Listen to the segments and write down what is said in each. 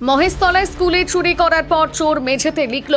মহেশতলায় স্কুলে চুরি করার পর চোর মেঝেতে লিখল,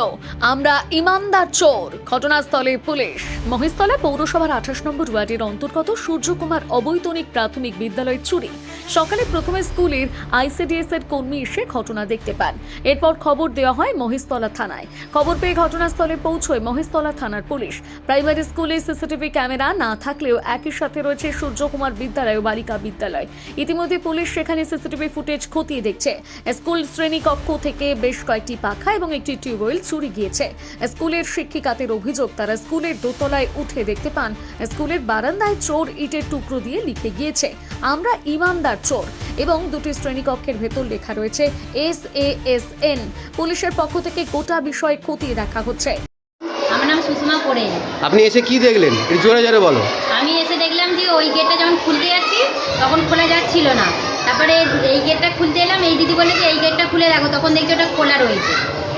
আমরা ইমানদার চোর। ঘটনাস্থলে পুলিশ। মহেশতলা পৌরসভার 28 নম্বর ওয়ার্ডের অন্তর্গত সূর্যকুমার অবৈতনিক প্রাথমিক বিদ্যালয়ে চুরি। সকালে প্রথমে স্কুলের আইসিডিএস এর কর্মী এসে ঘটনা দেখতে পান। এরপর খবর দেওয়া হয় মহেশতলা থানায়। খবর পেয়ে ঘটনাস্থলে পৌঁছয় মহেশতলা থানার পুলিশ। প্রাইমারি স্কুলে সিসিটিভি ক্যামেরা না থাকলেও একই সাথে রয়েছে সূর্যকুমার বিদ্যালয় ও বালিকা বিদ্যালয়। ইতিমধ্যে পুলিশ সেখানে সিসিটিভি ফুটেজ খতিয়ে দেখছে। স্কুল শ্রেণীকক্ষ থেকে বেশ কয়েকটি পাখা এবং একটি টিউবওয়েল চুরি গিয়েছে। স্কুলের শিক্ষিকাদের অভিযোগ, তারা স্কুলের দোতলায় উঠে দেখতে পান স্কুলের বারান্দায় চোর ইটের টুকরো দিয়ে লিখে গিয়েছে, আমরা ইমানদার চোর, এবং দুটি শ্রেণীকক্ষের ভেতর লেখা রয়েছে SASN। পুলিশের পক্ষ থেকে গোটা বিষয় খতিয়ে দেখা হচ্ছে। আমার নাম সুষমা পড়ে। আপনি এসে কি দেখলেন? একটু জোরে জোরে বলো। আমি এসে দেখলাম যে ওই গেটটা যখন খুলতে যাচ্ছি তখন খোলা যাচ্ছিল না। তারপরে এই গেটটা খুলতে এলাম, এই দিদি বলে যে এই গেটটা খুলে রাখো, তখন দেখছি ওটা খোলা রয়েছে,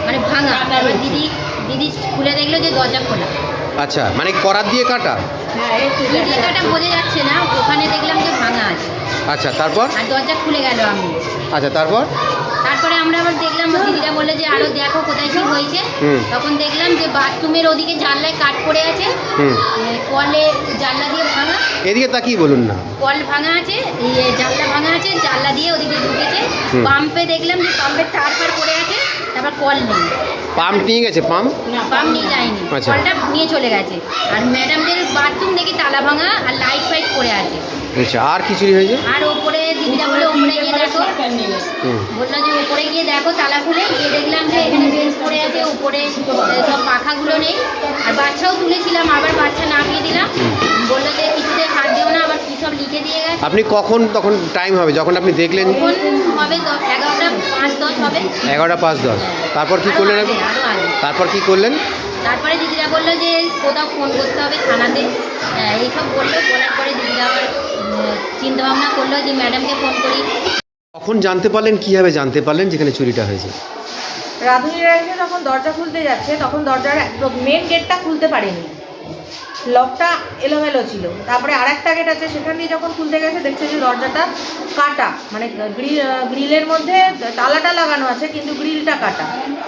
মানে ভাঙা। তারপর দিদি খুলে দেখলো যে দরজা খোলা। আচ্ছা, মানে করাত দিয়ে কাটা? কি দিয়ে কাটা বোঝা যাচ্ছে না, ওখানে দেখলাম যে ভাঙা আছে। আচ্ছা, তারপর? আর দরজা খুলে গেল। আমি আচ্ছা, তারপরে আমরা আবার দেখলাম, দিদিরা বললো যে আরো দেখো কোথায় কি হয়েছে। তখন দেখলাম যে বাথরুমের ওদিকে জানলায় কাট পড়ে আছে, কলে জানলা দিয়ে ভাঙা। এদিকে তাকিয়ে বলুন না। কল ভাঙা আছে, জানলা ভাঙা আছে, জানলা দিয়ে ওদিকে ঢুকেছে। পাম্পে দেখলাম যে পাম্পের তার ফার পড়ে আছে, তারপর কল নেই। পাম্প নিয়ে গেছে? পাম্প নিয়ে যায়নি, আচ্ছা। কলটা নিয়ে চলে গেছে। আর ম্যাডামদের বাথরুম দেখি তালা ভাঙা আর লাইট ফাইট পড়ে আছে। আচ্ছা, আর কি চুরি হয়েছে? আর ওপরে দিদিরা বলে ওপরে গিয়ে দেখো, বললো যে ওপরে গিয়ে দেখো, তালা খুলে গিয়ে দেখলাম যে এখানে বেঞ্চ পড়ে আছে, উপরে সব পাখাগুলো নেই। আর বাচ্চাও তুলেছিলাম, আবার বাচ্চা নামিয়ে দিলাম, বললো যে কিছুতে হাত দিও না, আবার কি সব লিখে দিয়ে গেছে। আপনি তখন টাইম হবে যখন আপনি দেখলেন? তখন হবে 11:05-10 হবে। 11:05-10। তারপর কি করলেন? তারপর কি করলেন? তারপরে দিদিরা বললো যে কোথাও ফোন করতে হবে থানাতে, এইসব বললো। বলার পরে দিদিরা আবার চিন্তা ভাবনা করলো যে ম্যাডামকে ফোন করি। কখন জানতে পারলেন, কীভাবে জানতে পারলেন যেখানে চুরিটা হয়েছে? রাঁধুনিরা এসে যখন দরজা খুলতে যাচ্ছে তখন দরজার মেন গেটটা খুলতে পারেনি, লকটা এলোমেলো ছিল। তারপরে আরেকটা গেট আছে, সেখান দিয়ে যখন খুলতে গেছে দেখছে যে দরজাটা কাটা, মানে গ্রিলের মধ্যে তালাটা লাগানো আছে কিন্তু গ্রিলটা কাটা।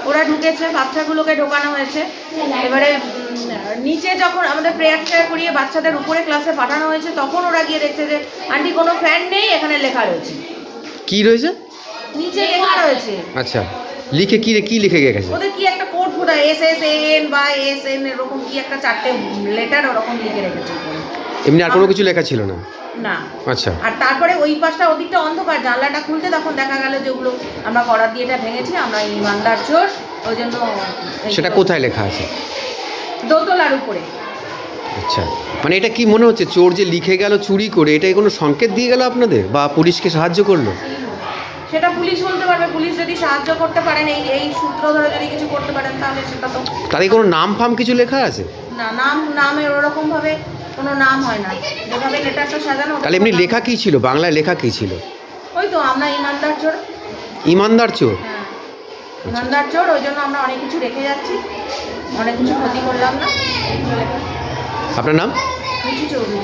ওরা ঢুকেছে, বাচ্চাগুলোকে ঢোকানো হয়েছে। এবারে নিচে যখন আমাদের প্রেয়ার করিয়ে বাচ্চাদের উপরে ক্লাসে পাঠানো হয়েছে তখন ওরা গিয়ে দেখছে যে আন্টি কোনো ফ্যান নেই, এখানে লেখা রয়েছে। কি রয়েছে? নিচে লেখা রয়েছে। আচ্ছা, লিখে কি লিখে গেছে? ওদের কি একটা কোড ফোটা SSN বা SN এরকম কি একটা 4টে লেটার ওরকম লিখে রেখেছে। এমনি আর কোনো কিছু লেখা ছিল না? না। আচ্ছা। আর তারপরে ওই পাশটা ওদিকটা অন্ধকার, জানলাটা খুলতে তখন দেখা গেল যে ওগুলো আমরা করার দিয়ে এটা ভেঙেছি, আমরা ইমানদার চোর। ওই জন্য সেটা কোথায় লেখা আছে? দোতলার উপরে। আচ্ছা, মানে এটা কি মনে হচ্ছে চোর যে লিখে গেল চুরি করে, এটাই কোনো সংকেত দিয়ে গেল আপনাদের, বা পুলিশকে সাহায্য করলো? সেটা পুলিশ বলতে পারবে। পুলিশ যদি সাহায্য করতে পারেন, এই সূত্র ধরে যদি কিছু করতে পারেন, তাহলে সেটা তো। তাদের কোনো নাম ফাম কিছু লেখা আছে? না, নামে ওরকম ভাবে কোনো নাম হয় না, যেভাবে লেটারটা সাজানো। তাহলে এমনি লেখা কি ছিল, বাংলায় লেখা কি ছিল? ওই তো আমরা ইমানদার চোর। ইমানদার চোর? হ্যাঁ, ইমানদার চোর। ওই জন্য আমরা অনেক কিছু রেখে যাচ্ছি, অনেক কিছু ক্ষতি করলাম না। আপনার নাম? মিঠু চৌধুরী।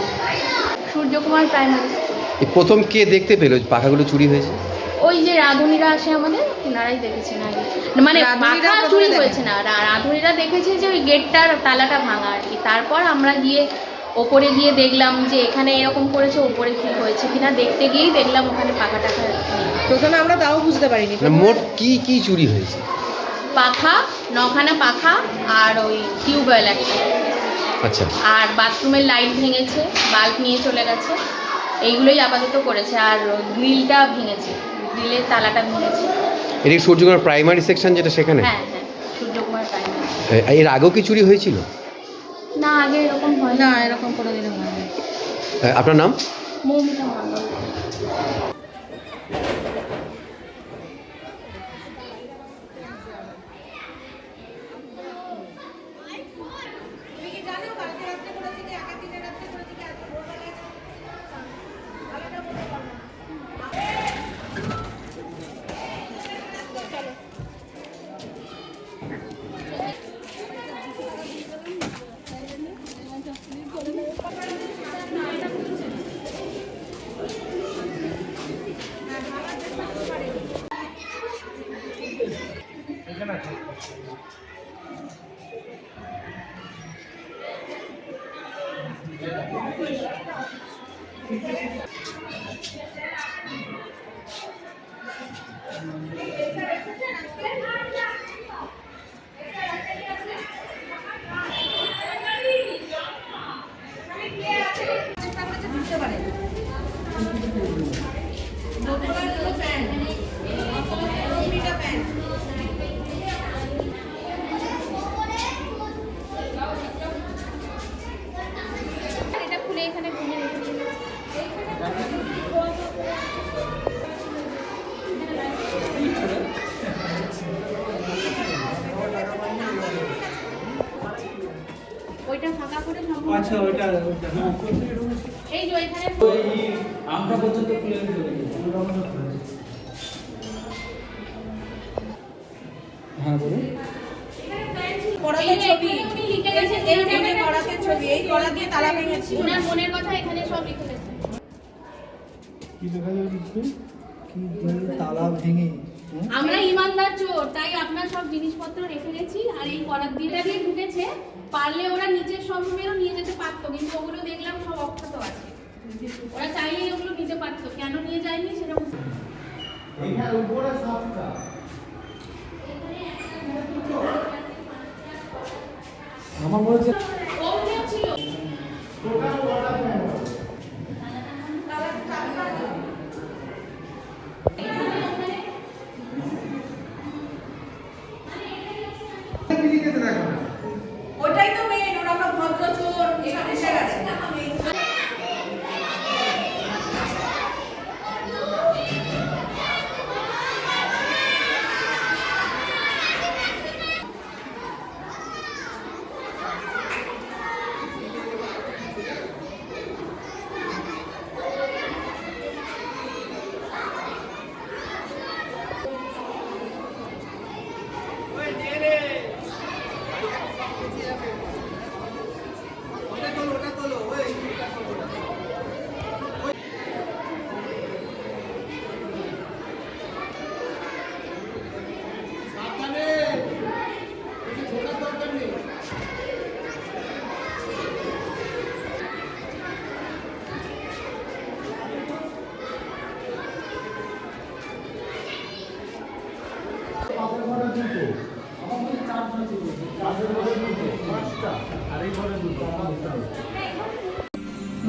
সূর্যকুমার প্রাইমারি। এই প্রথম কে দেখতে পেলো পাখাগুলো চুরি হয়েছে? ওই যে রাঁধুনিরা আসে আমাদের, ওনারাই দেখেছেন আগে, মানে রাঁধুনিরা পাখা প্রথমে চুরি দেখে। হয়েছে না, রাঁধুনিরা দেখেছে যে ওই গেটটার তালাটা ভাঙা আর কি। তারপর আমরা গিয়ে ওপরে গিয়ে দেখলাম যে এখানে এরকম করেছে, ওপরে কি হয়েছে কিনা দেখতে গিয়েই দেখলাম ওখানে পাখা টাকা নেই। প্রথমে আমরা তাও বুঝতে পারিনি। মানে মোট কি চুরি হয়েছে? পাখা, 9খানা পাখা, আর ওই টিউবওয়েল একটা। আচ্ছা। আর বাথরুমের লাইট ভেঙেছে, বাল্ব নিয়ে চলে গেছে, এইগুলোই আপাতত করেছে। আর গ্রিলটা ভেঙেছে, গ্রিলের তালাটা ভেঙেছে। এটি সূর্যকুমার প্রাইমারি সেকশন যেটা, সেখানে? হ্যাঁ, সূর্যকুমার প্রাইমারি। এর আগেও কি চুরি হয়েছিল? না, আগে এরকম হয় না, এরকম কোনোদিনও হয়নি। আপনার নাম? মৌমিতা মণ্ডল। এটা খুলে এখানে ভেঙে রেখেছি। ওইটা ফাঁকা করে সম্পূর্ণ আচ্ছা ওইটা হ্যাঁ এই যে এখানে আমরা পর্যন্ত খুলে হ্যাঁ বলুন করাতের ছবি উনি লিখে গেছেন এই যে করাতের ছবি, এই করা দিয়ে তালা ভেঙেছি। ওনার মনের কথা এখানে সব লিখে গেছেন। কি লেখা যাবে কি তালা ভেঙে আমরা ইমানদার চোর, তাই আপনার সব জিনিসপত্র রেখে গেছি। আর এই করাত দিয়ে ঢুকেছে, পারলে ওরা নিচের সব রুমেরও নিয়ে যেতে পারতো, কিন্তু ওগুলো দেখলাম সব অক্ষত আছে। ওরা চাইলেই ওগুলো নিতে পারতো, কেন নিয়ে যায়নি সেটা বুঝতে এইখানে উপরে সবটা আমার মনে হচ্ছে ওগুলো ছিল। ওটাই তো মেন, ওরা আমরা ভদ্র চোর এসব এসে গেছে।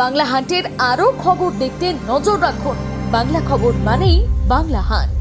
বাংলা হান্টের আরও খবর দেখতে নজর রাখুন। বাংলা খবর মানেই বাংলা হান্ট।